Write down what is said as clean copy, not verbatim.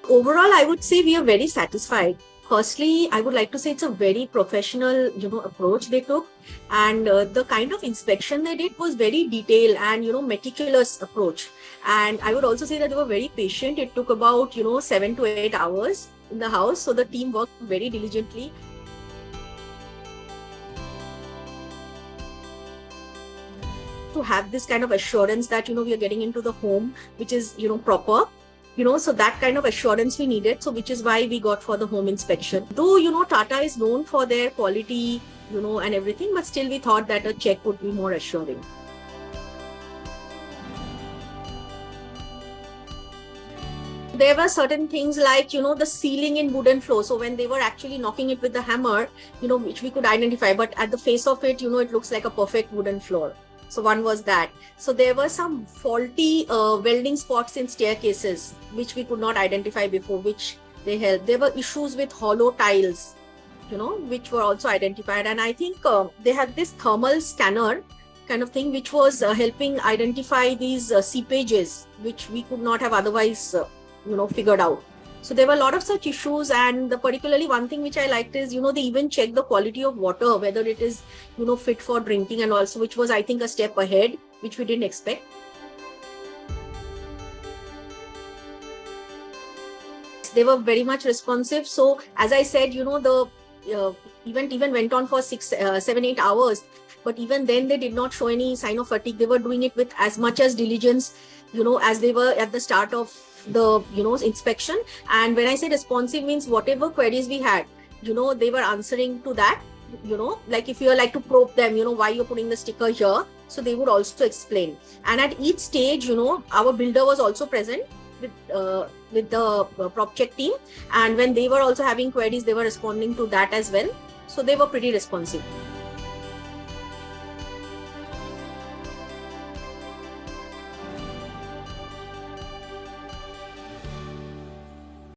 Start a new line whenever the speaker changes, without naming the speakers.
Overall, I would say we are very satisfied. Firstly, I would like to say it's a very professional, approach they took, and the kind of inspection they did was very detailed and meticulous approach. And I would also say that they were very patient. It took about 7 to 8 hours in the house, so the team worked very diligently. To have this kind of assurance that we are getting into the home which is proper, so that kind of assurance we needed, so which is why we got for the home inspection. Though Tata is known for their quality, and everything, but still we thought that a check would be more assuring. There were certain things like the ceiling in wooden floor, so when they were actually knocking it with the hammer, which we could identify, but at the face of it, it looks like a perfect wooden floor. So one was that. So there were some faulty welding spots in staircases, which we could not identify before, which they helped. There were issues with hollow tiles, which were also identified. And I think they had this thermal scanner kind of thing, which was helping identify these seepages, which we could not have otherwise, figured out. So there were a lot of such issues, and particularly one thing which I liked is, they even checked the quality of water, whether it is, fit for drinking, and also, which was, I think, a step ahead, which we didn't expect. They were very much responsive. So as I said, the event even went on for 7-8 hours, but even then they did not show any sign of fatigue. They were doing it with as much as diligence, as they were at the start of the inspection. And when I say responsive, means whatever queries we had, they were answering to that. Like if you are like to probe them, why you're putting the sticker here, so they would also explain. And at each stage, our builder was also present with the prop check team, and when they were also having queries, they were responding to that as well. So they were pretty responsive.